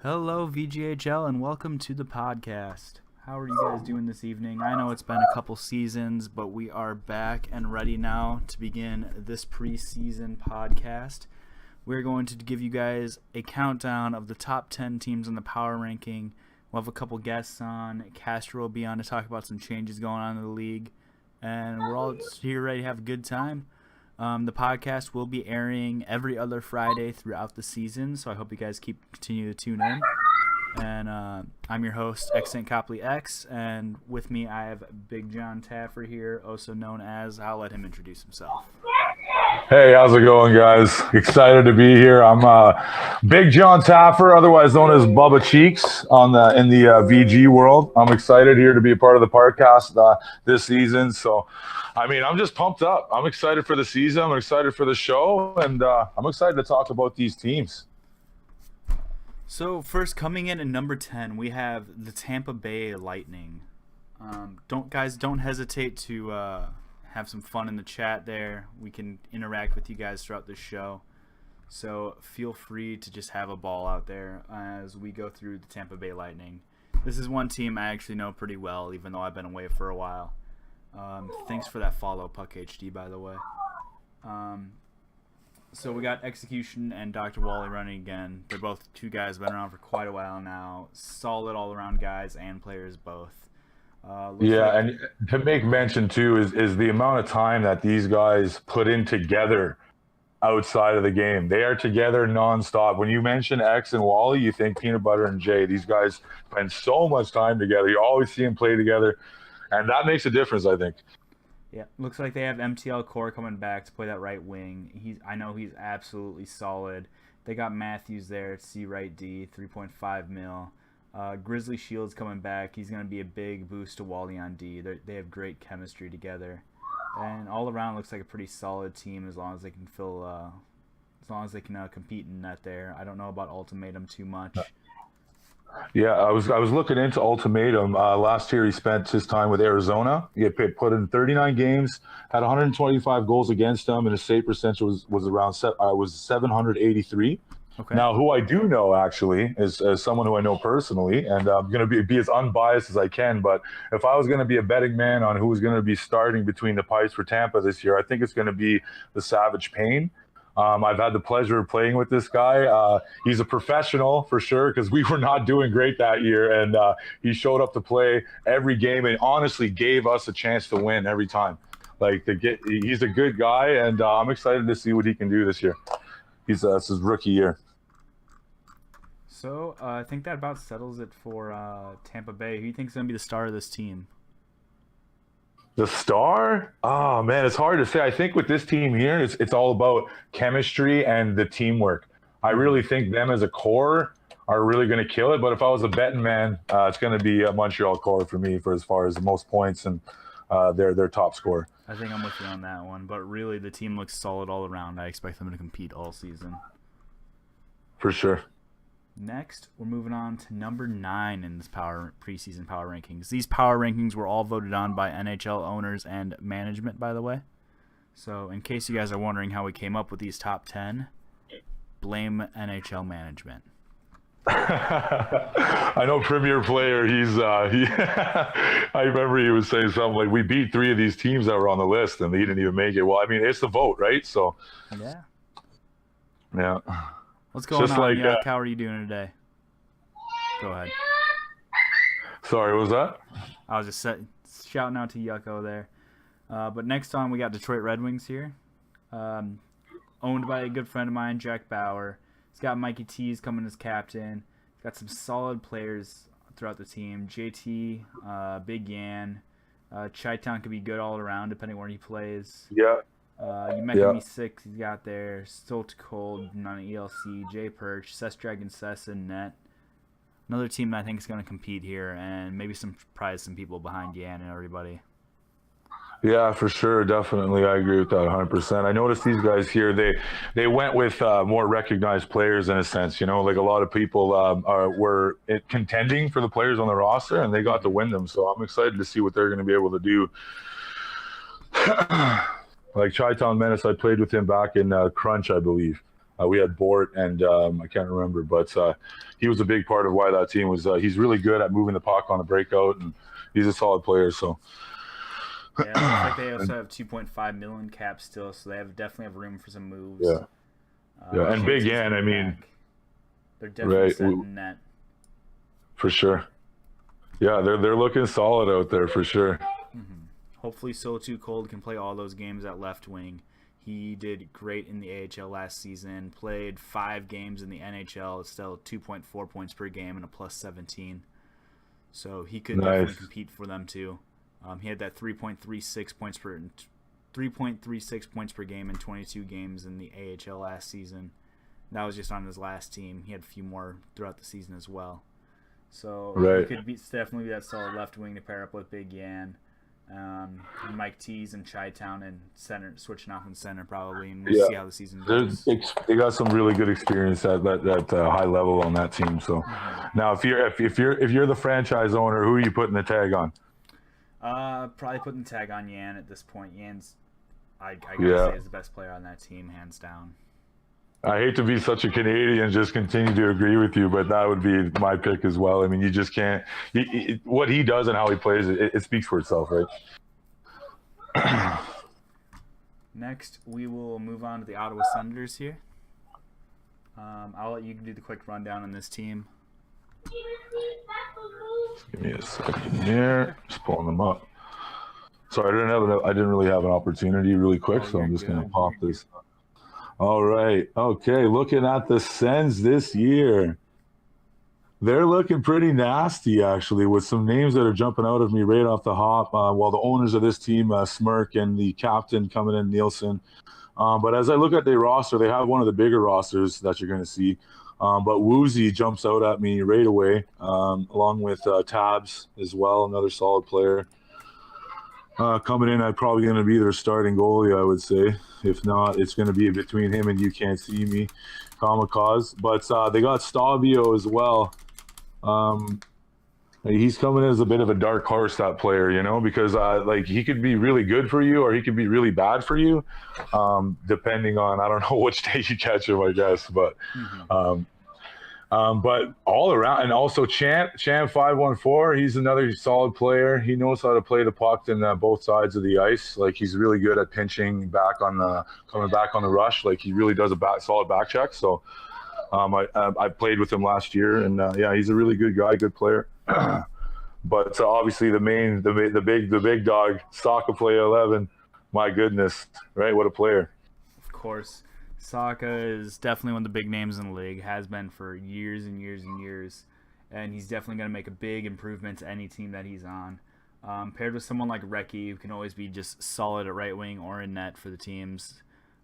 Hello, VGHL, and welcome to the podcast. How are you guys doing this evening? I know it's been a couple seasons, but we are back and ready now to begin this preseason podcast. We're going to give you guys a countdown of the top 10 teams in the power ranking. We'll have a couple guests on. Castro will be on to talk about some changes going on in the league. And we're all here ready to have a good time. The podcast will be airing every other Friday throughout the season, so I hope you guys continue to tune in. And I'm your host, X Copley X, and with me I have Big John Taffer here, also known as. I'll let him introduce himself. Hey, how's it going, guys? Excited to be here. I'm Big John Taffer, otherwise known as Bubba Cheeks in the VG world. I'm excited here to be a part of the podcast this season. So, I mean, I'm just pumped up. I'm excited for the season. I'm excited for the show, and I'm excited to talk about these teams. So, first, coming in at number 10, we have the Tampa Bay Lightning. Don't hesitate to have some fun in the chat there. We can interact with you guys throughout the show. So feel free to just have a ball out there as we go through the Tampa Bay Lightning. This is one team I actually know pretty well, even though I've been away for a while. Thanks for that follow, Puck HD, by the way. So we got Execution and Dr. Wally running again. They're both two guys been around for quite a while now. Solid all-around guys and players both. And to make mention too is the amount of time that these guys put in together outside of the game. They are together nonstop. When you mention X and Wally, you think Peanut Butter and Jay. These guys spend so much time together. You always see them play together, and that makes a difference, I think. Yeah, looks like they have MTL Core coming back to play that right wing. I know he's absolutely solid. They got Matthews there at C right D, 3.5 mil. Grizzly Shields coming back. He's going to be a big boost to Wally on D. They have great chemistry together, and all around looks like a pretty solid team as long as they can compete in net there. I don't know about Ultimatum too much. Yeah, I was looking into Ultimatum. Last year he spent his time with Arizona. He had put in 39 games, had 125 goals against them, and his save percentage was around 783. Okay. Now, who I do know actually is someone who I know personally, and I'm going to be as unbiased as I can. But if I was going to be a betting man on who's going to be starting between the pipes for Tampa this year, I think it's going to be the Savage Payne. I've had the pleasure of playing with this guy. He's a professional for sure because we were not doing great that year, and he showed up to play every game and honestly gave us a chance to win every time. He's a good guy, and I'm excited to see what he can do this year. It's his rookie year. So I think that about settles it for Tampa Bay. Who do you think is going to be the star of this team? The star? Oh, man, it's hard to say. I think with this team here, it's all about chemistry and the teamwork. I really think them as a core are really going to kill it. But if I was a betting man, it's going to be a Montreal core for me for as far as the most points and their top score. I think I'm with you on that one. But really, the team looks solid all around. I expect them to compete all season. For sure. Next, we're moving on to number 9 in this preseason power rankings. These power rankings were all voted on by NHL owners and management, by the way. So, in case you guys are wondering how we came up with these top 10, blame NHL management. I know Premier Player. I remember he was saying something like, "We beat 3 of these teams that were on the list, and they didn't even make it." Well, I mean, it's the vote, right? So, yeah. What's going on, Yuck? How are you doing today? Go ahead. Sorry, what was that? I was just shouting out to Yucko there. But next on, we got Detroit Red Wings here. Owned by a good friend of mine, Jack Bauer. He's got Mikey T's coming as captain. He's got some solid players throughout the team. JT, Big Yan. Chi-Town could be good all around, depending where he plays. Yeah. You mentioned me 6. He's got there. Stolt Cold, non ELC, J Perch, Cess Dragon Cess, and Net. Another team that I think is going to compete here and maybe surprise some people behind Yan and everybody. Yeah, for sure. Definitely. I agree with that 100%. I noticed these guys here, they went with more recognized players in a sense, like a lot of people were contending for the players on the roster and they got to win them. So I'm excited to see what they're going to be able to do. Like Chi-Town Menace, I played with him back in Crunch, I believe. We had Bort and I can't remember, but he was a big part of why that team was. He's really good at moving the puck on the breakout, and he's a solid player. So yeah, it looks like they also have 2.5 million cap still, so they definitely have room for some moves. Yeah, yeah, and Big Yan, I mean, they're definitely setting net for sure. Yeah, they're looking solid out there for sure. Mm-hmm. Hopefully, So Too Cold can play all those games at left wing. He did great in the AHL last season. Played 5 games in the NHL. Still 2.4 points per game and a +17. So he could definitely compete for them too. He had that 3.36 points per game in 22 games in the AHL last season. That was just on his last team. He had a few more throughout the season as well. So he could definitely be that solid left wing to pair up with Big Yan. Mike Tees and Chi-Town and center, switching off in center probably, and we'll see how the season goes. They got some really good experience at that high level on that team. So now, if you're the franchise owner, who are you putting the tag on? Probably putting the tag on Yan at this point. Yan's, I gotta say, is the best player on that team, hands down. I hate to be such a Canadian and just continue to agree with you, but that would be my pick as well. I mean, you just can't. What he does and how he plays, it speaks for itself, right? Next, we will move on to the Ottawa Senators here. I'll let you do the quick rundown on this team. Give me a second here. Just pulling them up. Sorry, I didn't really have an opportunity really quick, so I'm just going to pop this up. All right. Okay. Looking at the Sens this year, they're looking pretty nasty, actually, with some names that are jumping out of me right off the hop. While the owners of this team smirk and the captain coming in, Nielsen. But as I look at their roster, they have one of the bigger rosters that you're going to see. But Woozy jumps out at me right away, along with Tabs as well, another solid player. Coming in, I'm probably going to be their starting goalie, I would say. If not, it's going to be between him and You Can't See Me, Kamikaze. But they got Stabio as well. He's coming in as a bit of a dark horse, that player, you know, because he could be really good for you or he could be really bad for you, depending on, I don't know which day you catch him, I guess. But but all around, and also Champ 514, he's another solid player. He knows how to play the puck in both sides of the ice. Like, he's really good at pinching coming back on the rush. Like, he really does a solid back check. So I played with him last year, and yeah, he's a really good guy, good player. But obviously the big dog, Saka play 11. My goodness, right? What a player. Of course. Saka is definitely one of the big names in the league, has been for years and years and years, and he's definitely going to make a big improvement to any team that he's on. Paired with someone like Recchi, who can always be just solid at right wing or in net for the teams.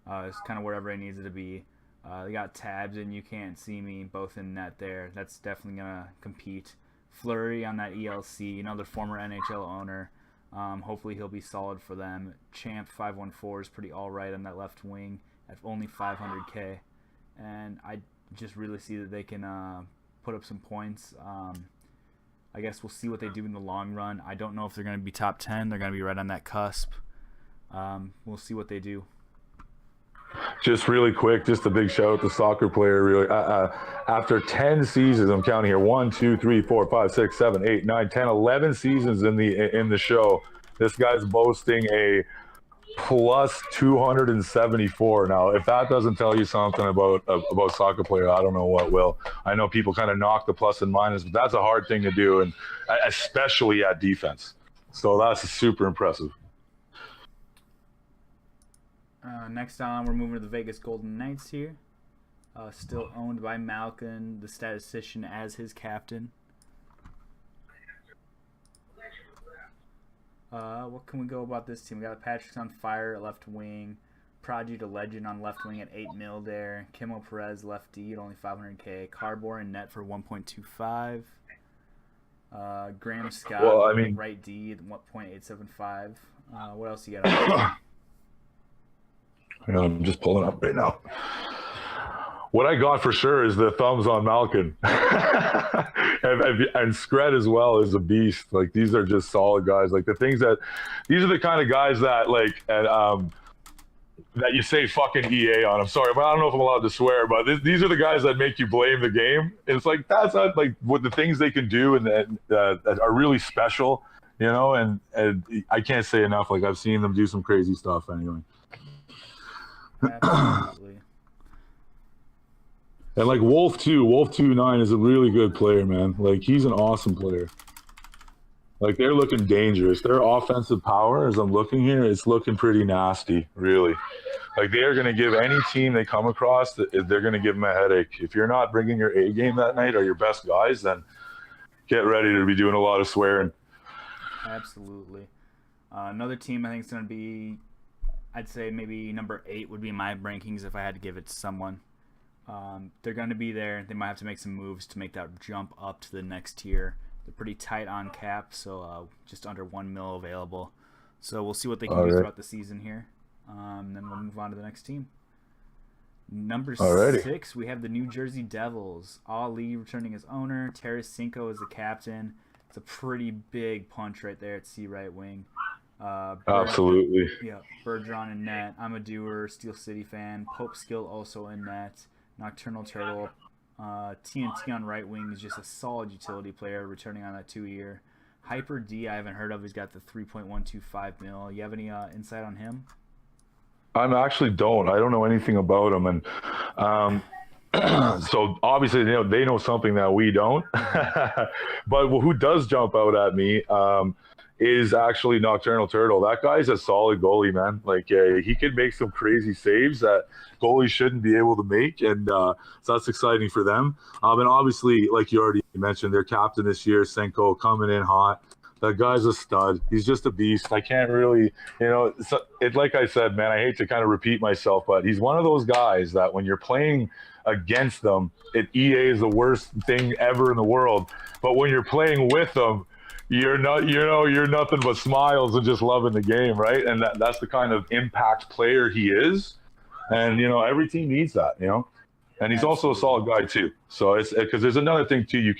It's kind of wherever he needs it to be. They got Tabs and You Can't See Me, both in net there. That's definitely going to compete. Fleury on that ELC, another former NHL owner. Hopefully he'll be solid for them. Champ 514 is pretty all right on that left wing at only 500K, and I just really see that they can put up some points. I guess we'll see what they do in the long run. I don't know if they're going to be top 10. They're going to be right on that cusp. We'll see what they do. Just really quick, just a big shout out to soccer player. Really, after 10 seasons, I'm counting here: 1, 2, 3, 4, 5, 6, 7, 8, 9, 10, 11 seasons in the show. This guy's boasting a plus 274. Now, if that doesn't tell you something about soccer player, I don't know what will. I know people kind of knock the plus and minus, but that's a hard thing to do, and especially at defense. So that's super impressive. Next on, we're moving to the Vegas Golden Knights here. Still owned by Malkin, the statistician, as his captain. What can we go about this team? We got Patrick's on fire at left wing. Prodigy to Legend on left wing at 8 mil there. Kimmel Perez left D at only 500K. Carbor in net for 1.25. Graham Scott right D at 1.875. What else you got? I'm just pulling up right now. What I got for sure is the thumbs on Malkin. and Scred as well is a beast. Like, these are just solid guys. Like, these are the kind of guys that, like, and that you say fucking EA on. I'm sorry, but I don't know if I'm allowed to swear, but these are the guys that make you blame the game. It's like that's not like what the things they can do and that are really special, and I can't say enough. Like I've seen them do some crazy stuff anyway. Absolutely. And like Wolf 29 is a really good player, man. Like he's an awesome player. Like they're looking dangerous. Their offensive power, as I'm looking here, it's looking pretty nasty, really. Like they are going to give any team they come across, they're going to give them a headache. If you're not bringing your A game that night or your best guys, then get ready to be doing a lot of swearing. Absolutely. Another team I think is going to be, I'd say maybe number 8 would be my rankings if I had to give it to someone. They're going to be there. They might have to make some moves to make that jump up to the next tier. They're pretty tight on cap, so just under $1 million available. So we'll see what they can do throughout the season here. Then we'll move on to the next team. Number 6, we have the New Jersey Devils. Ali returning as owner. Tarasenko is the captain. It's a pretty big punch right there at C right wing. Absolutely. Yeah, Bergeron in net. I'm a doer, Steel City fan. Pope Skill also in net. Nocturnal Turtle. TNT on right wing is just a solid utility player returning on that 2-year. Hyper D I haven't heard of. He's got the $3.125 million. You have any insight on him? I actually don't. I don't know anything about him, and so obviously they know something that we don't. But who does jump out at me is actually Nocturnal Turtle. That guy's a solid goalie, man. Like he can make some crazy saves that goalies shouldn't be able to make, and so that's exciting for them. And obviously, like you already mentioned, their captain this year, Senko, coming in hot. That guy's a stud. He's just a beast. I can't really, like I said, man, I hate to kind of repeat myself, but he's one of those guys that when you're playing against them, EA is the worst thing ever in the world. But when you're playing with them, you're nothing but smiles and just loving the game, right? And that's the kind of impact player he is. And, every team needs that, And he's also a solid guy too. So it's because there's another thing too.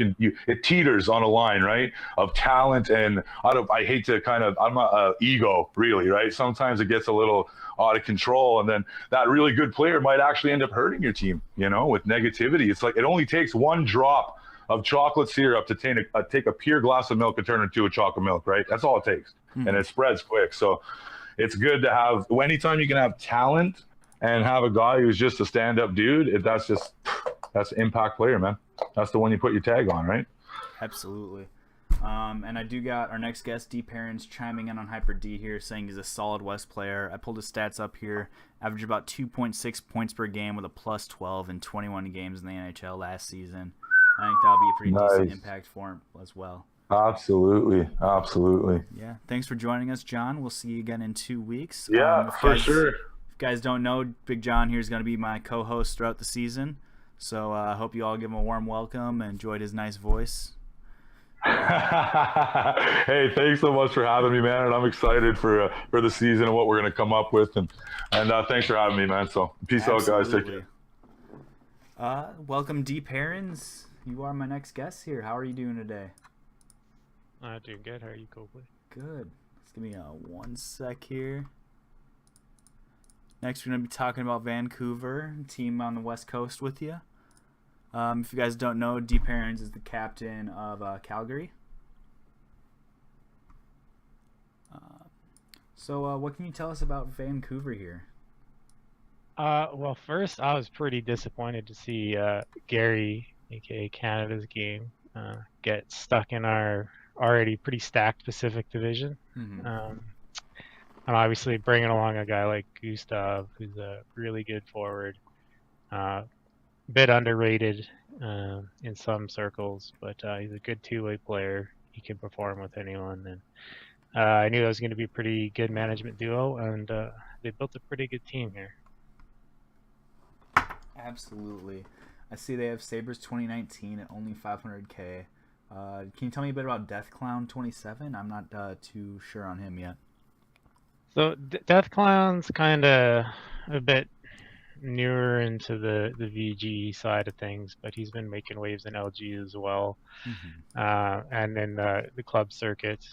It teeters on a line, right, of talent and I hate to I'm not ego really, right? Sometimes it gets a little out of control, and then that really good player might actually end up hurting your team, with negativity. It's like it only takes one drop of chocolate syrup to take a pure glass of milk and turn it into a chocolate milk, right? That's all it takes, and it spreads quick. So it's good to have anytime you can have talent and have a guy who's just a stand-up dude. That's an impact player, man. That's the one you put your tag on, right? Absolutely. And I do got our next guest, Dparans, chiming in on Hyper D here, saying he's a solid West player. I pulled his stats up here. Averaged about 2.6 points per game with a plus 12 in 21 games in the NHL last season. I think that'll be a pretty decent impact for him as well. Absolutely. Yeah. Thanks for joining us, John. We'll see you again in 2 weeks. Yeah, for sure. If you guys don't know, Big John here is going to be my co-host throughout the season. So I hope you all give him a warm welcome and enjoyed his nice voice. Hey, thanks so much for having me, man. And I'm excited for the season and what we're going to come up with. And thanks for having me, man. So peace out, guys. Take care. Welcome, Dparans. You are my next guest here. How are you doing today? Doing good. How are you, Copley? Good. Let's give me 1 sec here. Next, we're going to be talking about Vancouver, team on the West Coast with you. If you guys don't know, Dparans is the captain of Calgary. So what can you tell us about Vancouver here? Well, first, I was pretty disappointed to see Gary, aka Canada's game, get stuck in our already pretty stacked Pacific Division. Mm-hmm. And obviously bringing along a guy like Gustav, who's a really good forward, bit underrated in some circles, but he's a good two-way player. He can perform with anyone, and I knew it was going to be a pretty good management duo, and they built a pretty good team here. Absolutely. I see they have Sabres 2019 at only $500K. Can you tell me a bit about Death Clown 27? I'm not too sure on him yet. So Death Clown's kind of a bit newer into the VG side of things, but he's been making waves in LG as well. Mm-hmm. And in the club circuit.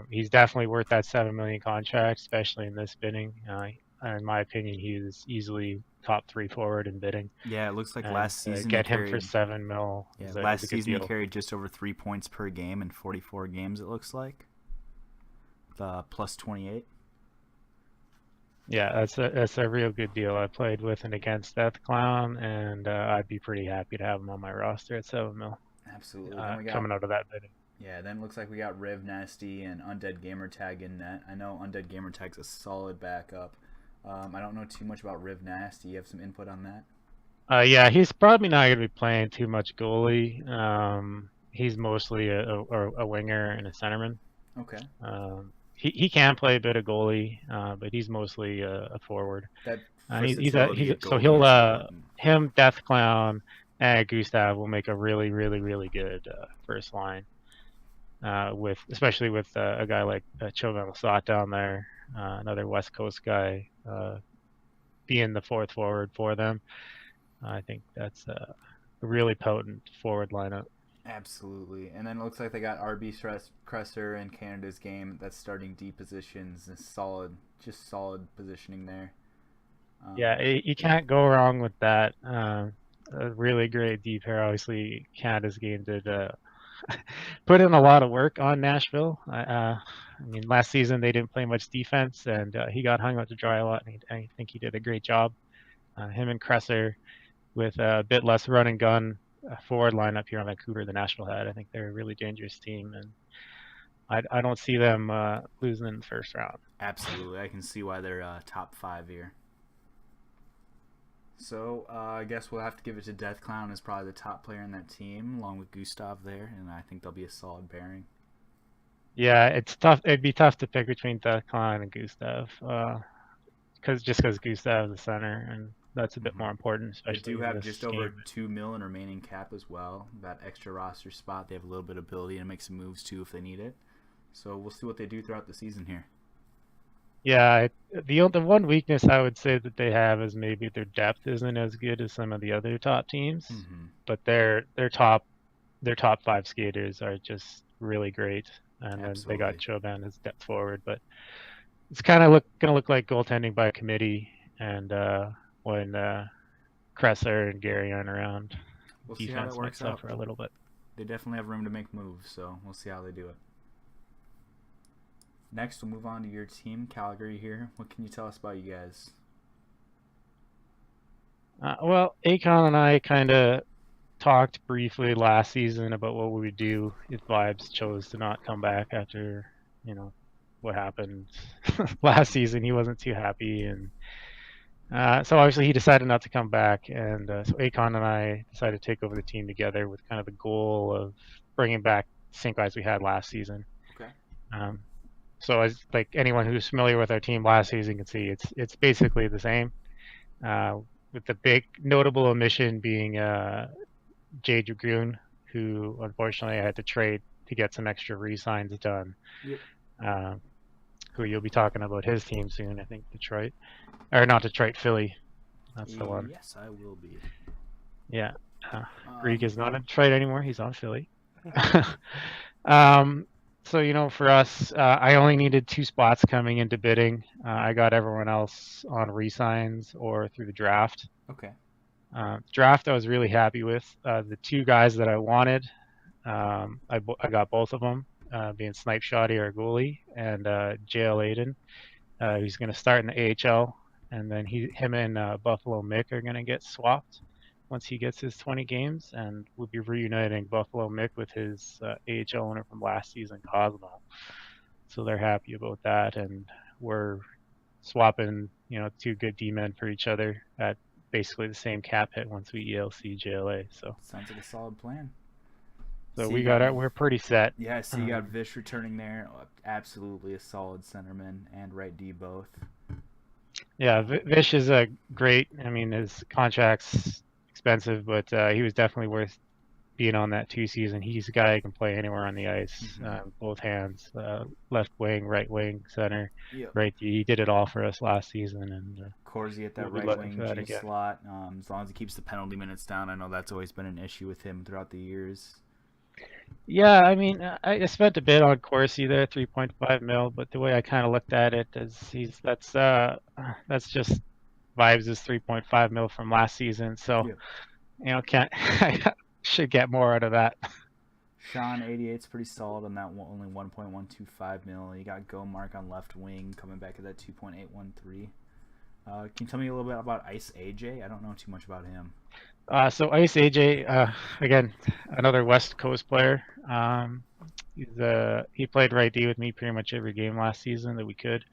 He's definitely worth that $7 million contract, especially in this bidding. in my opinion, he was easily top 3 forward in bidding. Yeah, it looks like And last season get he him for carried. $7 million. Yeah, is last a good season he deal. carried just over 3 points per game in 44 games. It looks like. The plus 28. Yeah, that's a real good deal. I played with and against Death Clown, and I'd be pretty happy to have him on my roster at $7 million. Absolutely. Then we got, coming out of that bidding. Yeah, then it looks like we got Riv Nasty and Undead Gamertag in net. I know Undead Gamertag's a solid backup. I don't know too much about Riv Nasty. You have some input on that? Yeah, he's probably not going to be playing too much goalie. He's mostly a winger and a centerman. Okay. He can play a bit of goalie, but he's mostly a forward. That So he'll him, Death Clown, and Gustav will make a really, really, really good first line. Especially with a guy like Chovan Lasat down there, another West Coast guy, being the fourth forward for them. I think that's a really potent forward lineup. Absolutely. And then it looks like they got RB Cresser in Canada's game that's starting D positions. Solid positioning there. Yeah, you can't go wrong with that. A really great D pair. Obviously, Canada's game did put in a lot of work on Nashville. I mean, last season they didn't play much defense, and he got hung out to dry a lot, and I think he did a great job. Him and Cresser with a bit less run and gun forward lineup here on Vancouver than Nashville had. I think they're a really dangerous team, and I don't see them losing in the first round. Absolutely. I can see why they're top 5 here. So I guess we'll have to give it to Death Clown as probably the top player in that team, along with Gustav there, and I think they'll be a solid pairing. Yeah, it's tough. It'd be tough to pick between Death Clown and Gustav, because Gustav is the center, and that's a bit more important. Especially they do have just over game. $2 million remaining cap as well. That extra roster spot, they have a little bit of ability to make some moves too if they need it. So we'll see what they do throughout the season here. Yeah, the one weakness I would say that they have is maybe their depth isn't as good as some of the other top teams, but their top 5 skaters are just really great, and then they got Choban as depth forward. But it's kind of gonna look like goaltending by committee, and when Cresser and Gary aren't around, we'll see how that works out for a little bit. They definitely have room to make moves, so we'll see how they do it. Next, we'll move on to your team, Calgary here. What can you tell us about you guys? Well, Akon and I kind of talked briefly last season about what we would do if Vibes chose to not come back after, what happened last season. He wasn't too happy, and so obviously he decided not to come back, and so Akon and I decided to take over the team together with kind of the goal of bringing back the same guys we had last season. Okay. So as like anyone who's familiar with our team last season can see, it's basically the same, with the big notable omission being Jay Dragoon, who unfortunately I had to trade to get some extra re-signs done. Yep. Who you'll be talking about his team soon, I think Philly. That's the one. Yes, I will be. Yeah. Greek is not in Detroit anymore. He's on Philly. So, for us, I only needed 2 spots coming into bidding. I got everyone else on re-signs or through the draft. Okay. Draft I was really happy with. The 2 guys that I wanted, I got both of them, being Snipe Shoddy, our goalie, and JL Aiden, who's going to start in the AHL. And then him and Buffalo Mick are going to get swapped once he gets his 20 games, and we'll be reuniting Buffalo Mick with his AHL owner from last season, Cosmo. So they're happy about that, and we're swapping, 2 good D-men for each other at basically the same cap hit once we ELC JLA. So sounds like a solid plan. So we're pretty set. Yeah, so you got Vish returning there. Absolutely a solid centerman and right D both. Yeah, Vish is a great. I mean, his contract's expensive, but he was definitely worth being on that 2 season. He's a guy who can play anywhere on the ice, both hands, left wing, right wing, center, right D. He did it all for us last season. And Corsi at that right wing G slot, as long as he keeps the penalty minutes down. I know that's always been an issue with him throughout the years. Yeah, I mean, I spent a bit on Corsi there, 3.5 mil, but the way I kind of looked at it is that's just Vibes' 3.5 mil from last season. So, Yep. can't I should get more out of that. Sean 88's pretty solid on that one, only 1.125 mil. You got Go Mark on left wing coming back at that 2.813. Can you tell me a little bit about Ice AJ? I don't know too much about him. So Ice AJ, again, another West Coast player. He played right D with me pretty much every game last season that we could.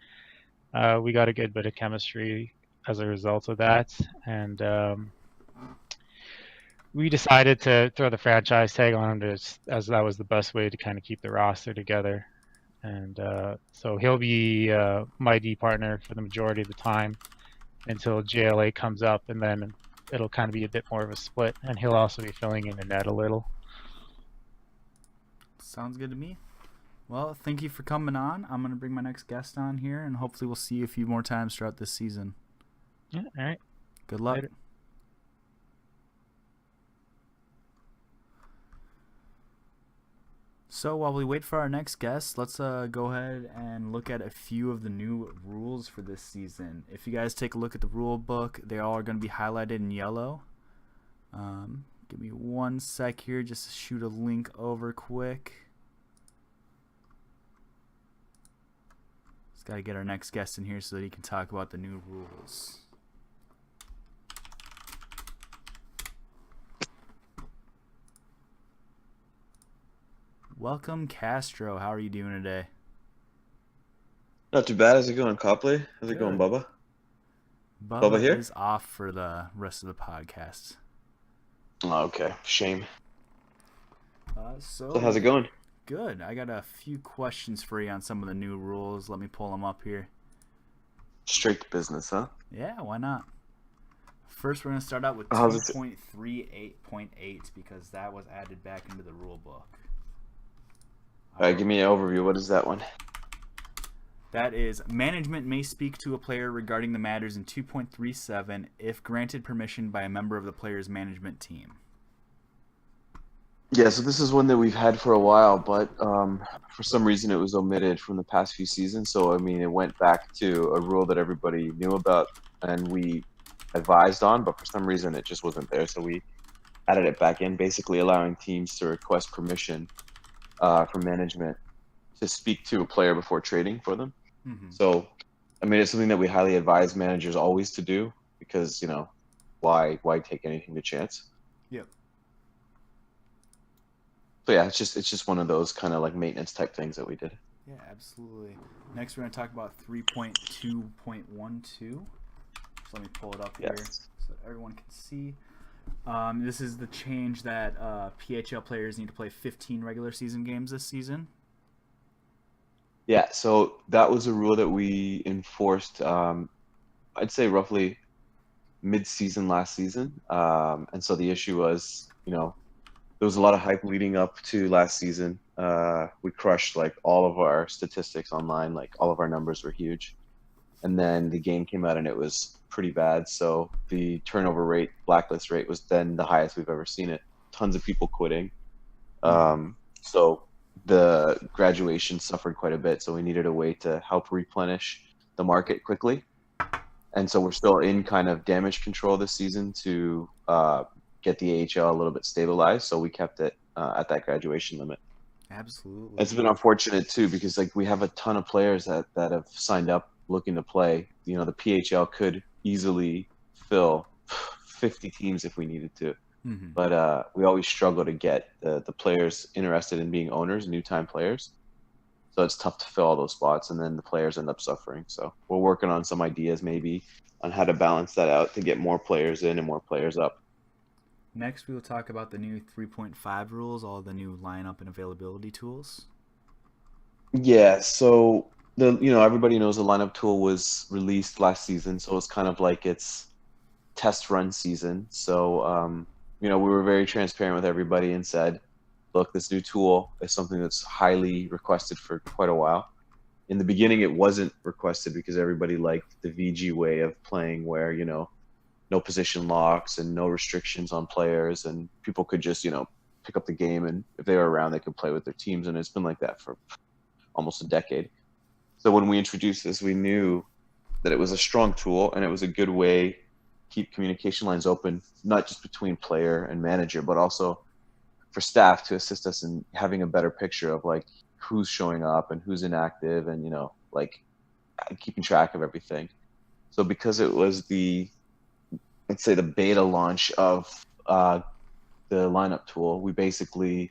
We got a good bit of chemistry as a result of that, and we decided to throw the franchise tag on him as that was the best way to kind of keep the roster together. And so he'll be my D partner for the majority of the time until JLA comes up, and then it'll kind of be a bit more of a split, and he'll also be filling in the net a little. Sounds good to me. Well, thank you for coming on. I'm going to bring my next guest on here, and hopefully we'll see you a few more times throughout this season. Yeah, all right. Good luck. Later. So while we wait for our next guest, let's go ahead and look at a few of the new rules for this season. If you guys take a look at the rule book, they all are going to be highlighted in yellow. Give me 1 sec here just to shoot a link over quick. Just got to get our next guest in here so that he can talk about the new rules. Welcome, Castro. How are you doing today? Not too bad. How's it going, Copley? How's it going, Bubba? Bubba here? is off for the rest of the podcast. Oh, okay. Shame. So So how's it going? good. I got a few questions for you on some of the new rules. Let me pull them up here. Straight to business, huh? Yeah, why not? First, we're going to start out with How's it- 2.38.8 because that was added back into the rule book. All right, give me an overview. What is that one? That is, management may speak to a player regarding the matters in 2.37 if granted permission by a member of the player's management team. Yeah, so this is one that we've had for a while, but for some reason it was omitted from the past few seasons. So, I mean, it went back to a rule that everybody knew about and we advised on, but for some reason it just wasn't there. So we added it back in, basically allowing teams to request permission from management to speak to a player before trading for them. Mm-hmm. So, I mean, it's something that we highly advise managers always to do because, why take anything to chance? Yep. So yeah, it's just one of those kind of like maintenance type things that we did. Yeah, absolutely. Next, we're going to talk about 3.2.12. So let me pull it up here Yes. so that everyone can see. This is the change that PHL players need to play 15 regular season games this season. Yeah, so that was a rule that we enforced, I'd say roughly mid-season last season. And so the issue was, there was a lot of hype leading up to last season. We crushed like all of our statistics online, like all of our numbers were huge. And then the game came out and it was pretty bad. So the turnover rate, blacklist rate was then the highest we've ever seen it. Tons of people quitting. So the graduation suffered quite a bit. So we needed a way to help replenish the market quickly. And so we're still in kind of damage control this season to get the AHL a little bit stabilized. So we kept it at that graduation limit. Absolutely. It's been unfortunate too because like we have a ton of players that have signed up looking to play. The PHL could easily fill 50 teams if we needed to. Mm-hmm. But we always struggle to get the players interested in being owners, new time players. So it's tough to fill all those spots, and then the players end up suffering. So we're working on some ideas maybe on how to balance that out to get more players in and more players up. Next, we will talk about the new 3.5 rules, all the new lineup and availability tools. Yeah, so everybody knows the lineup tool was released last season, so it's kind of like its test run season. So we were very transparent with everybody and said, look, this new tool is something that's highly requested for quite a while. In the beginning, it wasn't requested because everybody liked the VG way of playing where, no position locks and no restrictions on players, and people could just, pick up the game, and if they were around, they could play with their teams. And it's been like that for almost a decade. So when we introduced this, we knew that it was a strong tool, and it was a good way to keep communication lines open, not just between player and manager, but also for staff to assist us in having a better picture of like who's showing up and who's inactive, and like keeping track of everything. So because it was let's say the beta launch of the lineup tool, we basically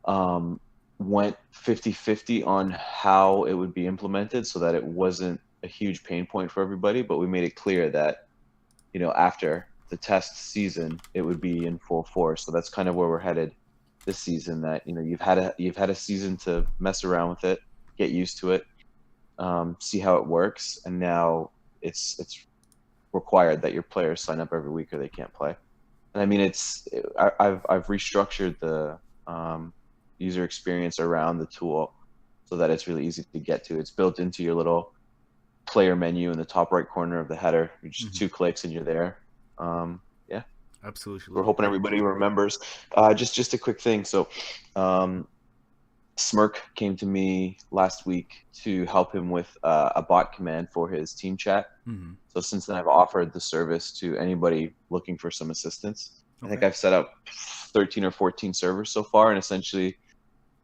went 50-50 on how it would be implemented so that it wasn't a huge pain point for everybody, but we made it clear that after the test season it would be in full force. So that's kind of where we're headed this season, that you've had a season to mess around with it, get used to it, see how it works, and now it's required that your players sign up every week or they can't play. And I mean, I've restructured the user experience around the tool so that it's really easy to get to. It's built into your little player menu in the top right corner of the header. You're just 2 clicks and you're there. Yeah, Absolutely. we're hoping everybody remembers. Just a quick thing. So Smirk came to me last week to help him with a bot command for his team chat. Mm-hmm. So since then, I've offered the service to anybody looking for some assistance. Okay. I think I've set up 13 or 14 servers so far, and essentially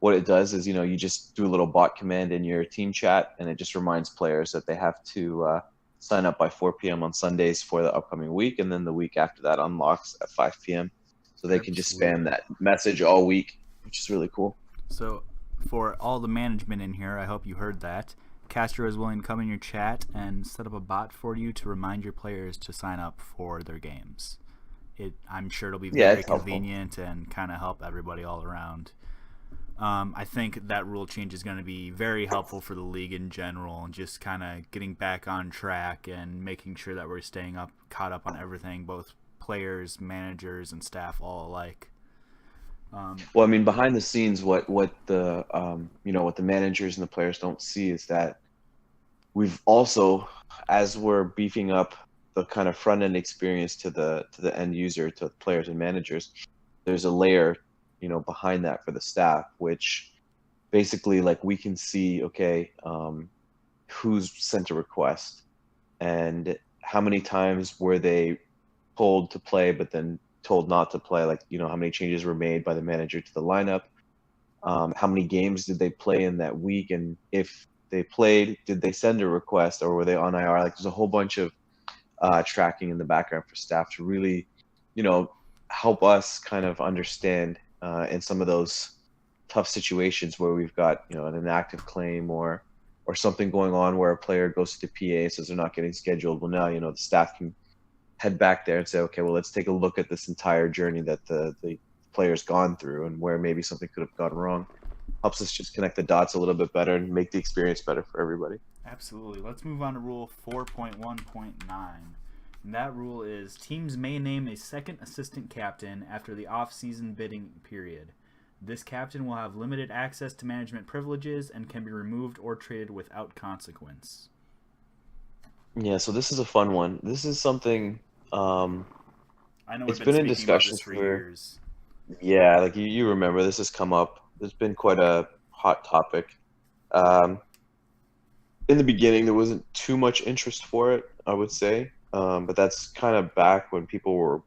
what it does is, you just do a little bot command in your team chat, and it just reminds players that they have to sign up by 4 p.m. on Sundays for the upcoming week, and then the week after that unlocks at 5 p.m. So they can just spam that message all week, which is really cool. So for all the management in here, I hope you heard that. Castro is willing to come in your chat and set up a bot for you to remind your players to sign up for their games. I'm sure it'll be very convenient and kind of help everybody all around. I think that rule change is going to be very helpful for the league in general, and just kind of getting back on track and making sure that we're staying caught up on everything, both players, managers, and staff all alike. Well, I mean, behind the scenes, what the what the managers and the players don't see is that we've also, as we're beefing up the kind of front end experience to the end user, to players and managers, there's a layer behind that for the staff, which basically, like, we can see, okay, who's sent a request and how many times were they told to play but then told not to play, like, how many changes were made by the manager to the lineup, how many games did they play in that week, and if they played, did they send a request or were they on IR? Like, there's a whole bunch of tracking in the background for staff to really help us kind of understand in some of those tough situations where we've got an inactive claim or something going on where a player goes to the PA, says they're not getting scheduled. Well, now the staff can head back there and say, okay, well, let's take a look at this entire journey that the player's gone through and where maybe something could have gone wrong. Helps us just connect the dots a little bit better and make the experience better for everybody. Absolutely. Let's move on to Rule 4.1.9. And that rule is teams may name a second assistant captain after the off-season bidding period. This captain will have limited access to management privileges and can be removed or traded without consequence. Yeah, so this is a fun one. This is something I know it's been in discussions for years. Yeah, like you remember this has come up. It's been quite a hot topic. In the beginning, there wasn't too much interest for it, I would say. But that's kind of back when people were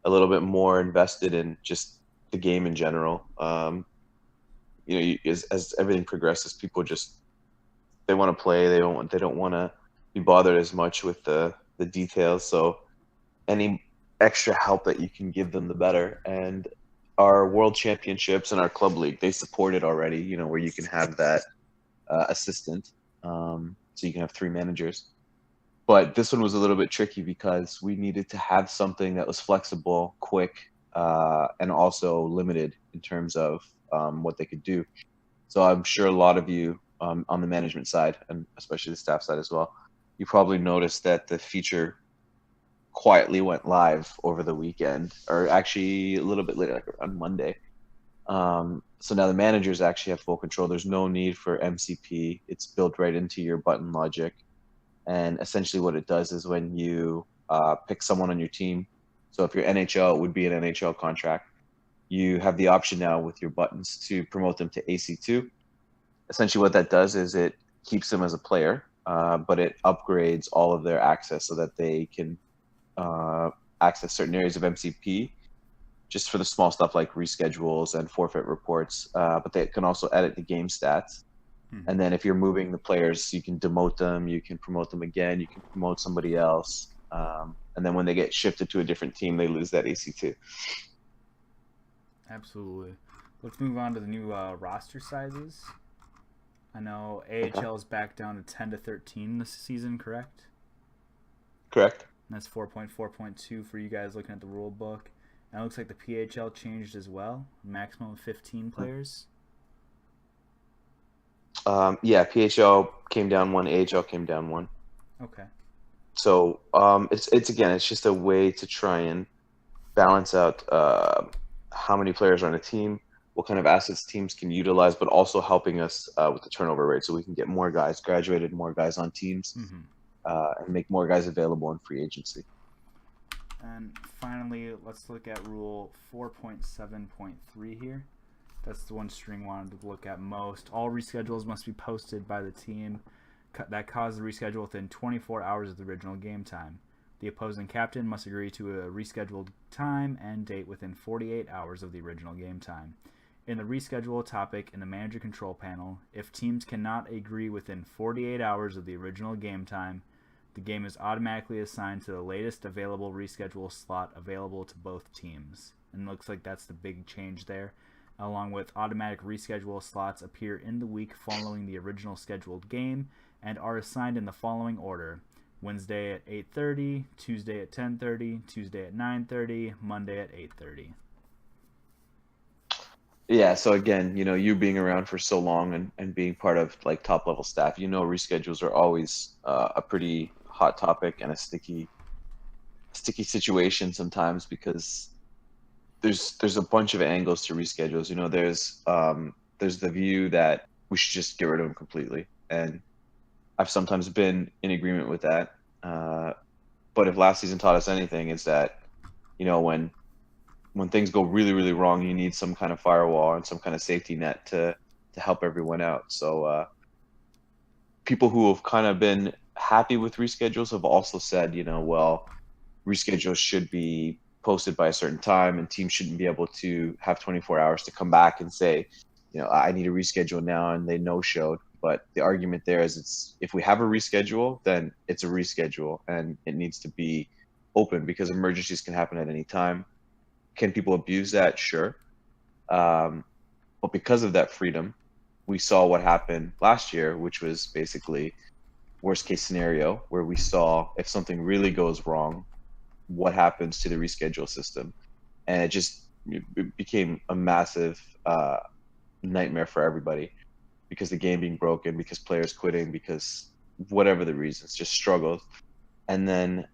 a little bit more invested in just the game in general. As everything progresses, people they want to play. They don't want to be bothered as much with the details. So any extra help that you can give them, the better. And our World Championships and our Club League, they support it already. Where you can have that assistant, so you can have 3 managers. But this one was a little bit tricky because we needed to have something that was flexible, quick, and also limited in terms of what they could do. So I'm sure a lot of you on the management side, and especially the staff side as well, you probably noticed that the feature quietly went live over the weekend, or actually a little bit later, like on Monday. So now the managers actually have full control. There's no need for MCP. It's built right into your button logic. And essentially what it does is when you pick someone on your team, so if you're NHL, it would be an NHL contract. you have the option now with your buttons to promote them to AC2. Essentially what that does is it keeps them as a player, but it upgrades all of their access so that they can access certain areas of MCP just for the small stuff like reschedules and forfeit reports, but they can also edit the game stats. And then if you're moving the players, you can demote them, you can promote them again, you can promote somebody else. And then when they get shifted to a different team, they lose that AC2. Absolutely. Let's move on to the new roster sizes. I know AHL is back down to 10 to 13 this season, correct? Correct. And that's 4.4.2 for you guys looking at the rule book. And it looks like the PHL changed as well, maximum of 15 players. Yeah, PHL came down 1, AHL came down 1. Okay. So it's just a way to try and balance out how many players are on a team, what kind of assets teams can utilize, but also helping us with the turnover rate so we can get more guys graduated, more guys on teams, and make more guys available in free agency. And finally, let's look at Rule 4.7.3 here. That's the one String wanted to look at most. All reschedules must be posted by the team that caused the reschedule within 24 hours of the original game time. The opposing captain must agree to a rescheduled time and date within 48 hours of the original game time. In the reschedule topic in the manager control panel, if teams cannot agree within 48 hours of the original game time, the game is automatically assigned to the latest available reschedule slot available to both teams. And it looks like that's the big change there. Along with automatic reschedule slots appear in the week following the original scheduled game and are assigned in the following order: Wednesday at 8:30, Tuesday at 10:30, Tuesday at 9:30, Monday at 8:30. Yeah, so again, you being around for so long and being part of like top level staff, reschedules are always a pretty hot topic and a sticky situation sometimes because there's a bunch of angles to reschedules. There's the view that we should just get rid of them completely, and I've sometimes been in agreement with that. But if last season taught us anything, it's that when things go really, really wrong, you need some kind of firewall and some kind of safety net to help everyone out. So people who have kind of been happy with reschedules have also said, reschedules should be posted by a certain time and teams shouldn't be able to have 24 hours to come back and say, I need a reschedule now, and they no-showed. But the argument there is if we have a reschedule, then it's a reschedule and it needs to be open because emergencies can happen at any time. Can people abuse that? Sure. But because of that freedom, we saw what happened last year, which was basically worst case scenario, where we saw if something really goes wrong, what happens to the reschedule system. And it became a massive nightmare for everybody because the game being broken, because players quitting, because whatever the reasons, just struggled. And then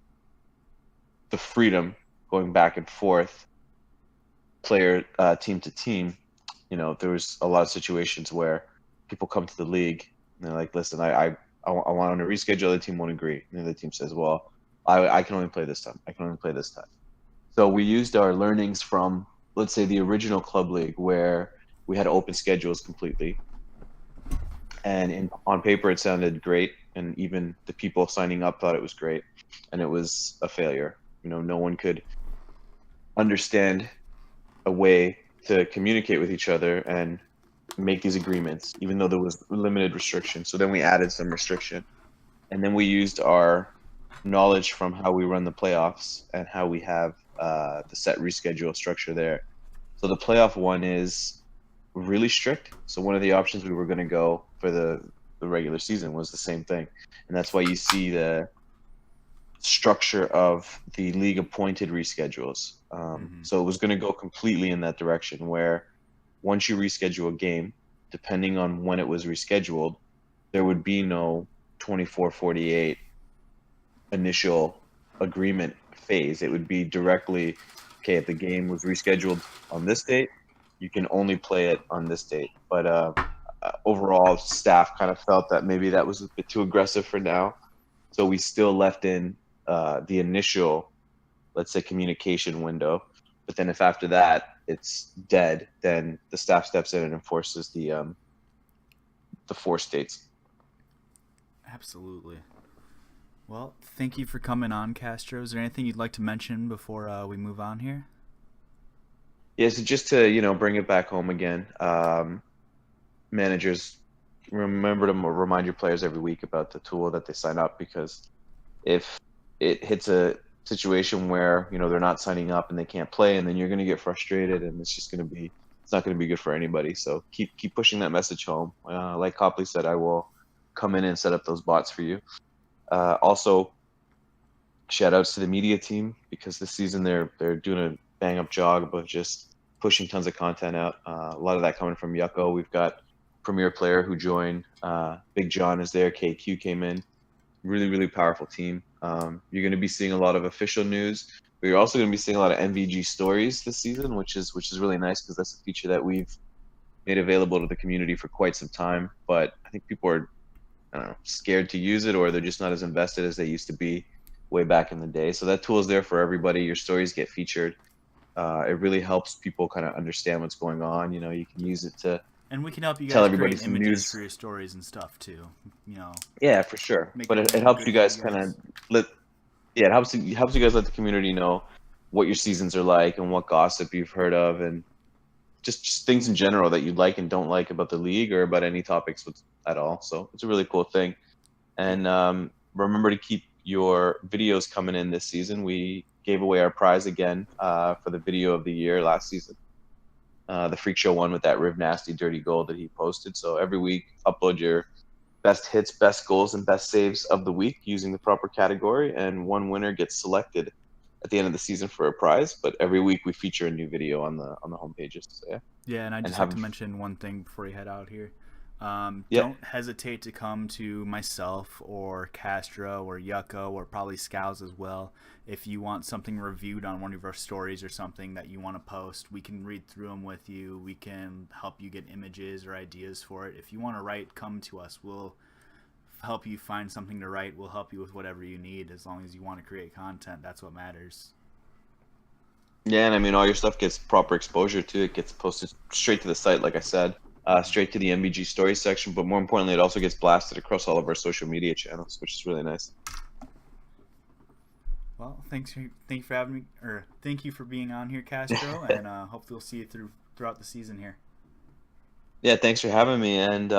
the freedom going back and forth, player team to team, there was a lot of situations where people come to the league and they're like, listen, I want to reschedule, the team won't agree. And the other team says, well, I can only play this time. I can only play this time. So we used our learnings from, let's say, the original club league where we had open schedules completely. And on paper, it sounded great. And even the people signing up thought it was great. And it was a failure. No one could understand a way to communicate with each other and make these agreements, even though there was limited restriction. So then we added some restriction. And then we used our knowledge from how we run the playoffs and how we have the set reschedule structure there. So the playoff one is really strict. So one of the options we were going to go for the regular season was the same thing. And that's why you see the structure of the league appointed reschedules. So it was going to go completely in that direction where once you reschedule a game, depending on when it was rescheduled, there would be no 24-48 initial agreement phase. It would be directly, okay, if the game was rescheduled on this date, you can only play it on this date. But overall, staff kind of felt that maybe that was a bit too aggressive for now. So we still left in the initial, let's say, communication window. But then if after that it's dead, then the staff steps in and enforces the 4 states. Absolutely. Well, thank you for coming on, Castro. Is there anything you'd like to mention before we move on here? Yeah, so just to bring it back home again, managers, remember to remind your players every week about the tool that they sign up, because if it hits a situation where they're not signing up and they can't play, and then you're going to get frustrated, and it's not going to be good for anybody. So keep pushing that message home. Like Copley said, I will come in and set up those bots for you. Also, shout outs to the media team, because this season they're doing a bang up job of just pushing tons of content out. A lot of that coming from Yucko. We've got Premier Player who joined. Big John is there. KQ came in. Really, really powerful team. You're going to be seeing a lot of official news, but you're also going to be seeing a lot of MVG stories this season, which is really nice, because that's a feature that we've made available to the community for quite some time. But I think people are, I don't know, scared to use it, or they're just not as invested as they used to be way back in the day. So that tool is there for everybody. Your stories get featured. It really helps people kind of understand what's going on. You can use it to And we can help you tell guys everybody create some images news for your stories and stuff too. Yeah, for sure. Make But it it more helps good you for guys you kind guys. of it helps you guys let the community know what your seasons are like and what gossip you've heard of, and just things in general that you like and don't like about the league, or about any topics at all. So it's a really cool thing. And remember to keep your videos coming in this season. We gave away our prize again for the video of the year last season. The Freak Show one with that Riv Nasty dirty goal that he posted. So every week, upload your best hits, best goals, and best saves of the week using the proper category, and one winner gets selected at the end of the season for a prize. But every week we feature a new video on the home pages. So, yeah. Yeah, and I just have to mention one thing before you head out here. Don't hesitate to come to myself or Castro or Yucko or probably Scows as well. If you want something reviewed on one of our stories or something that you want to post, we can read through them with you. We can help you get images or ideas for it. If you want to write, come to us. We'll help you find something to write. We'll help you with whatever you need, as long as you want to create content. That's what matters. Yeah, and I mean, all your stuff gets proper exposure too. It gets posted straight to the site, like I said, straight to the MBG stories section. But more importantly, it also gets blasted across all of our social media channels, which is really nice. Well, thank you for having me, or thank you for being on here, Castro, and hopefully we'll see you throughout the season here. Yeah, thanks for having me, and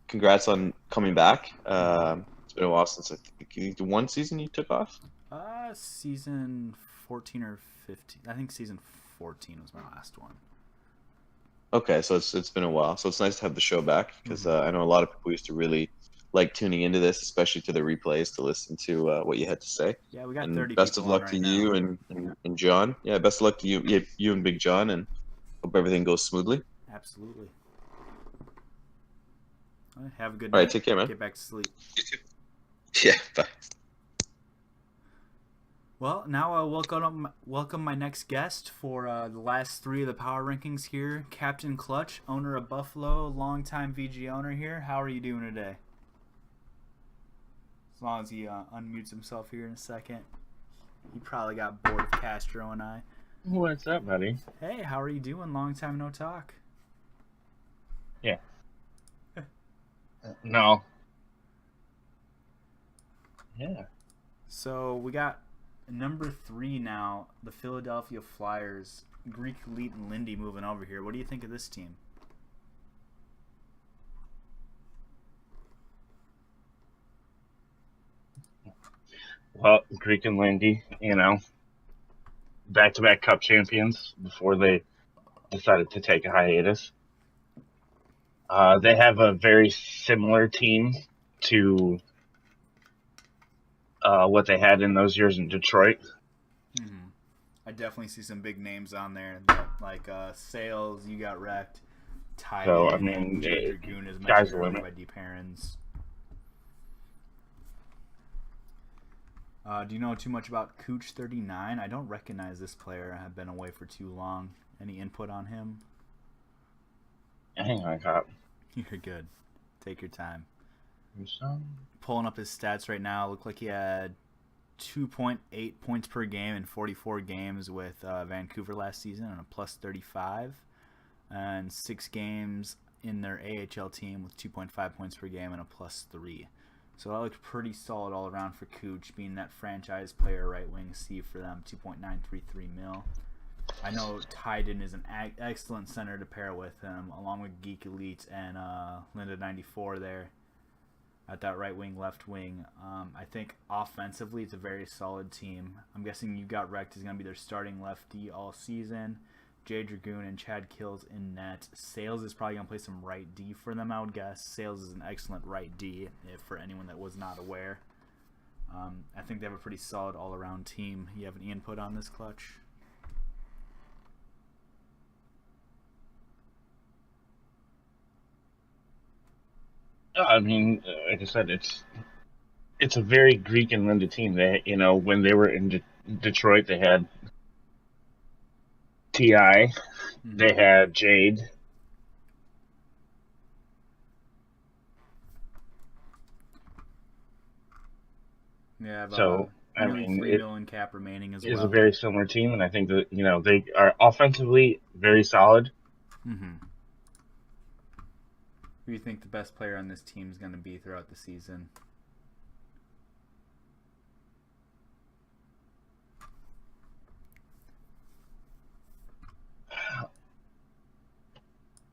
congrats on coming back. It's been a while since I think one season you took off. Season 14 or 15. I think season 14 was my last one. Okay, so it's been a while. So it's nice to have the show back, because I know a lot of people used to really like tuning into this, especially to the replays, to listen to what you had to say. Yeah, we got and 30 best of people luck on to right you now. and John. Yeah, best of luck to you and Big John, and hope everything goes smoothly. Absolutely. All right, have a good All night. right, take care, man. Get back to sleep. You too. Yeah, bye. Well, now I'll welcome my next guest for the last 3 of the power rankings here. Captain Clutch, owner of Buffalo, longtime VG owner here. How are you doing today? As long as he unmutes himself here in a second. He probably got bored of Castro and I. What's up, buddy? Hey, how are you doing? Long time no talk. Yeah. No. Yeah. So we got number 3 now, the Philadelphia Flyers. Greek Elite and Lindy moving over here. What do you think of this team? Well, Greek and Lindy, back-to-back Cup champions before they decided to take a hiatus. They have a very similar team to what they had in those years in Detroit. Mm-hmm. I definitely see some big names on there, like Sales, You Got Wrecked, Titan, So, I mean, Dragoon is sky's mentioned the earlier limit. by Dparans. Do you know too much about Cooch39? I don't recognize this player. I have been away for too long. Any input on him? Hang on, Cop. You're good. Take your time. Pulling up his stats right now. Looked like he had 2.8 points per game in 44 games with Vancouver last season and a plus 35, and 6 games in their AHL team with 2.5 points per game and a plus 3. So that looked pretty solid all around for Cooch, being that franchise player right wing C for them, $2.933 mil. I know Tyden is an excellent center to pair with him, along with Geek Elite and Linda 94 there at that right wing, left wing. I think offensively it's a very solid team. I'm guessing You Got Wrecked is going to be their starting lefty all season. Jay Dragoon and Chad Kills in net. Sales is probably going to play some right D for them, I would guess. Sales is an excellent right D, for anyone that was not aware. I think they have a pretty solid all-around team. You have any input on this, Clutch? I mean, like I said, it's a very Greek and Linda team. They, when they were in Detroit, they had Ti, they had Jade. Yeah, So I nearly mean, $3 million cap remaining as it is well. a very similar team, and I think that they are offensively very solid. Mm-hmm. Who do you think the best player on this team is going to be throughout the season?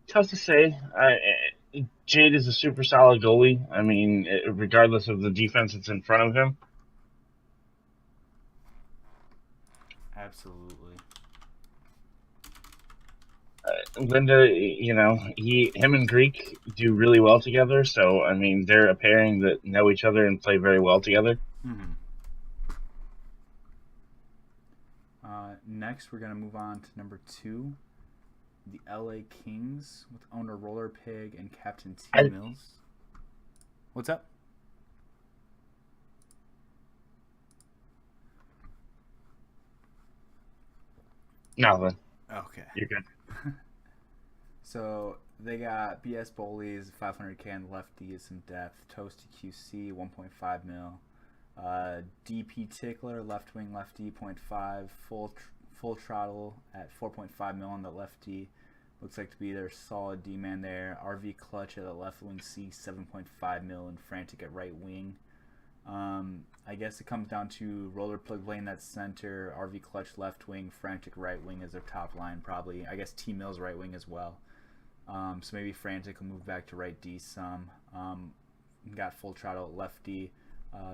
Tough to say. Jade is a super solid goalie. I mean, regardless of the defense that's in front of him. Absolutely. Linda, him and Greek do really well together. So, I mean, they're a pairing that know each other and play very well together. Mm-hmm. Next, we're going to move on to number 2, the LA Kings, with owner Roller Pig and captain T. Mills. What's up? Nothing. Okay. You're good. So they got BS Bowleys, 500K on the lefty, some depth. Toasty QC, 1.5 mil. DP Tickler, left wing lefty, 0.5. Full throttle at 4.5 mil on the lefty. Looks like to be their solid D-man there. RV Clutch at the left wing C, 7.5 mil, and Frantic at right wing. I guess it comes down to Roller Plug playing that center, RV Clutch left wing, Frantic right wing as their top line probably. I guess T Mills right wing as well. So maybe Frantic will move back to right D some. Got Full Throttle at lefty.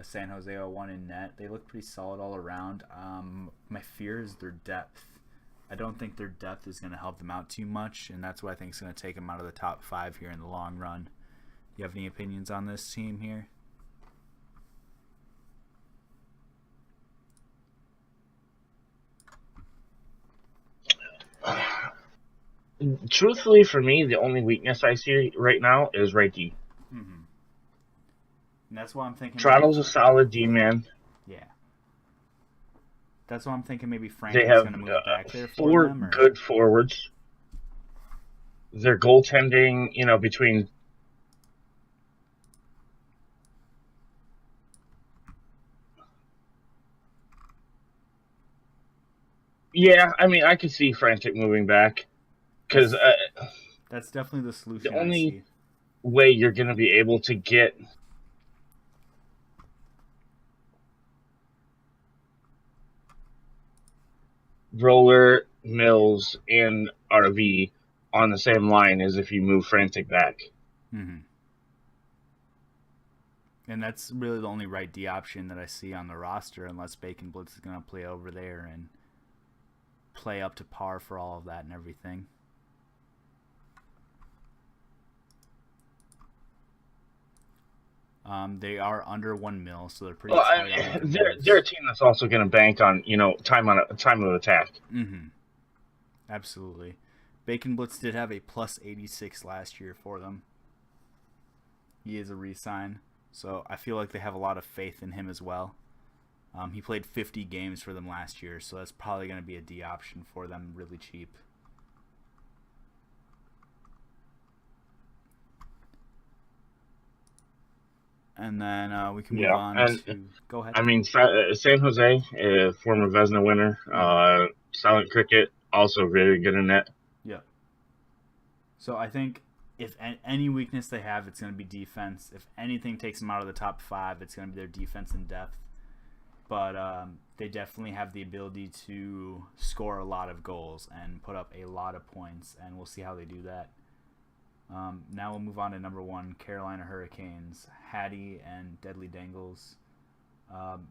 San Jose 01 in net. They look pretty solid all around. My fear is their depth. I don't think their depth is going to help them out too much, and that's what I think is going to take them out of the top 5 here in the long run. Do you have any opinions on this team here? Truthfully, for me, the only weakness I see right now is right D. Mm-hmm. And that's why I'm thinking. Trottle's a solid D-man. Yeah. That's why I'm thinking maybe They Franklin's have going to move back there for 4 them. Or... good forwards. Their goaltending, between... Yeah, I mean, I could see Frantic moving back. Because that's definitely the solution. The only way you're going to be able to get Roller, Mills, and RV on the same line is if you move Frantic back. Mm-hmm. And that's really the only right D option that I see on the roster, unless Bacon Blitz is going to play over there and play up to par for all of that and everything. They are under 1 mil, so they're pretty. They're a team that's also going to bank on time of attack. Mm-hmm. Absolutely. Bacon Blitz did have a plus 86 last year for them. He is a re-sign, so I feel like they have a lot of faith in him as well. He played 50 games for them last year, so that's probably going to be a D option for them, really cheap. And then we can move Yeah, on and to go ahead. I mean, San Jose, former Vezina winner, Silent Cricket, also very good in net. Yeah. So I think if any weakness they have, it's going to be defense. If anything takes them out of the top 5, it's going to be their defense and depth. But they definitely have the ability to score a lot of goals and put up a lot of points, and we'll see how they do that. Now we'll move on to number 1, Carolina Hurricanes, Hattie and Deadly Dangles.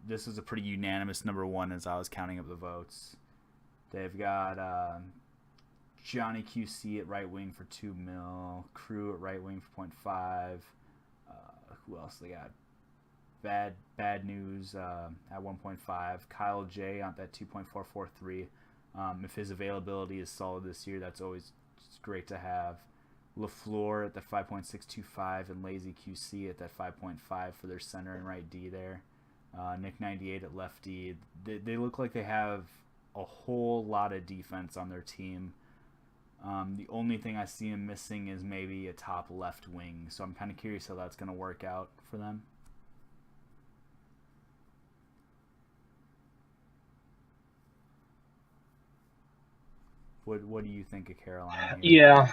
This was a pretty unanimous number 1 as I was counting up the votes. They've got Johnny QC at right wing for $2 million, Crew at right wing for $0.5. Who else they got? Bad News at 1.5. Kyle J at that 2.443. If his availability is solid this year, that's always great to have. LaFleur at the 5.625 and Lazy QC at that 5.5 for their center and right D there. Nick 98 at left D. They look like they have a whole lot of defense on their team. The only thing I see them missing is maybe a top left wing, so I'm kind of curious how that's going to work out for them. What do you think of Carolina? Yeah,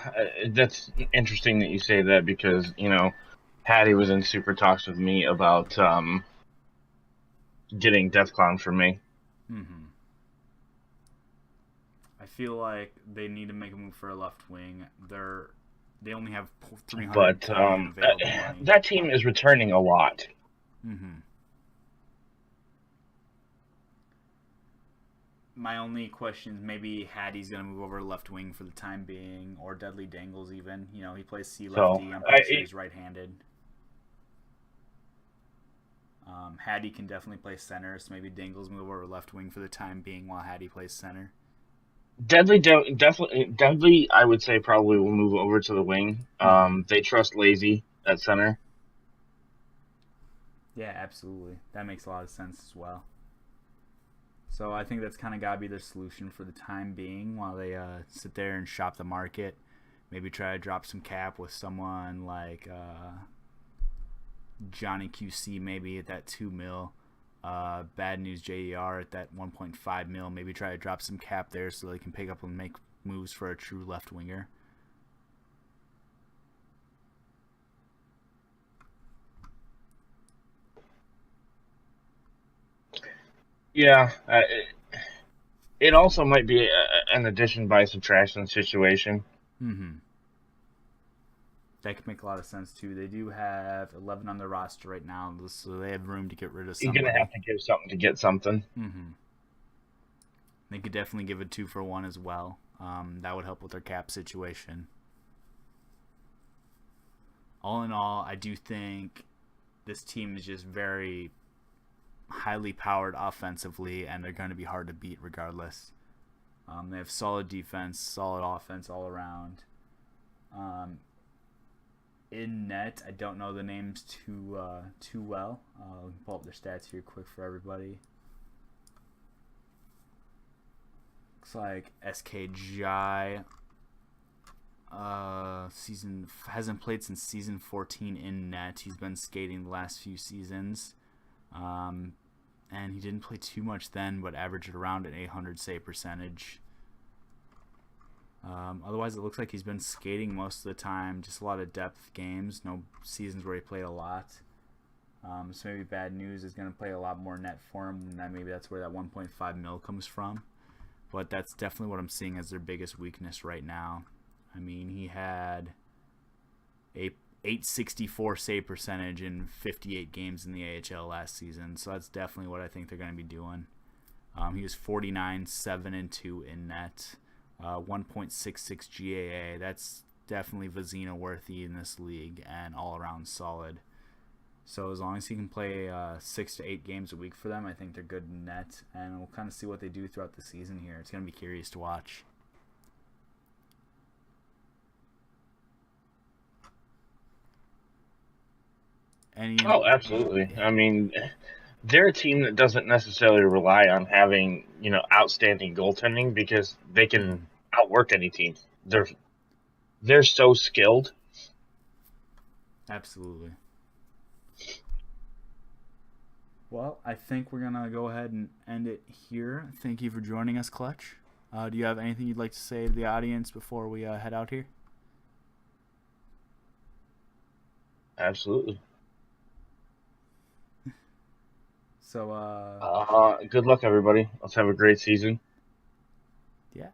that's interesting that you say that because, Hattie was in super talks with me about getting Death Clown for me. Mm-hmm. I feel like they need to make a move for a left wing. They only have 300 But available money. that team is returning a lot. Mm-hmm. My only question is maybe Hattie's going to move over to left wing for the time being, or Deadly Dangles even. He plays C-lefty. I'm pretty sure he's right-handed. Hattie can definitely play center, so maybe Dangles move over to left wing for the time being while Hattie plays center. Deadly, I would say probably will move over to the wing. They trust Lazy at center. Yeah, absolutely. That makes a lot of sense as well. So I think that's kind of got to be their solution for the time being while they sit there and shop the market. Maybe try to drop some cap with someone like Johnny QC maybe at that $2 million. Bad News JER at that $1.5 million. Maybe try to drop some cap there so they can pick up and make moves for a true left winger. Yeah, it also might be an addition by subtraction situation. Mm-hmm. That could make a lot of sense too. They do have 11 on their roster right now, so they have room to get rid of somebody. You're gonna have to give something to get something. Mm-hmm. They could definitely give a 2-for-1 as well. That would help with their cap situation. All in all, I do think this team is just very highly powered offensively, and they're going to be hard to beat regardless. They have solid defense, solid offense all around. In net, I don't know the names too well. Let me pull up their stats here quick for everybody. Looks like SKJ hasn't played since season 14 in net. He's been skating the last few seasons. And he didn't play too much then, but averaged around an 800 save percentage. Otherwise, it looks like he's been skating most of the time. Just a lot of depth games. No seasons where he played a lot. So maybe Bad News is going to play a lot more net for him. And maybe that's where that 1.5 mil comes from. But that's definitely what I'm seeing as their biggest weakness right now. I mean, he had a 864 save percentage in 58 games in the AHL last season. So that's definitely what I think they're going to be doing. He was 49, 7-2 in net. 1.66 GAA. That's definitely Vezina worthy in this league and all around solid. So as long as he can play 6 to 8 games a week for them, I think they're good in net, and we'll kind of see what they do throughout the season here. It's going to be curious to watch. Oh, absolutely. I mean, they're a team that doesn't necessarily rely on having, outstanding goaltending because they can outwork any team. They're so skilled. Absolutely. Well, I think we're going to go ahead and end it here. Thank you for joining us, Clutch. Do you have anything you'd like to say to the audience before we head out here? Absolutely. So, good luck, everybody. Let's have a great season. Yeah.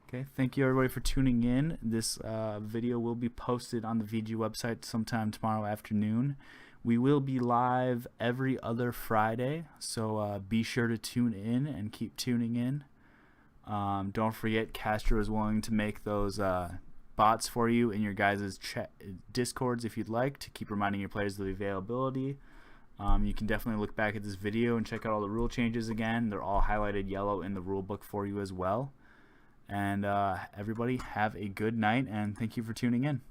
Okay. Thank you, everybody, for tuning in. This video will be posted on the VG website sometime tomorrow afternoon. We will be live every other Friday, so be sure to tune in and keep tuning in. Don't forget, Castro is willing to make those bots for you in your guys' Discords if you'd like, to keep reminding your players of the availability. You can definitely look back at this video and check out all the rule changes again. They're all highlighted yellow in the rule book for you as well. And everybody, have a good night, and thank you for tuning in.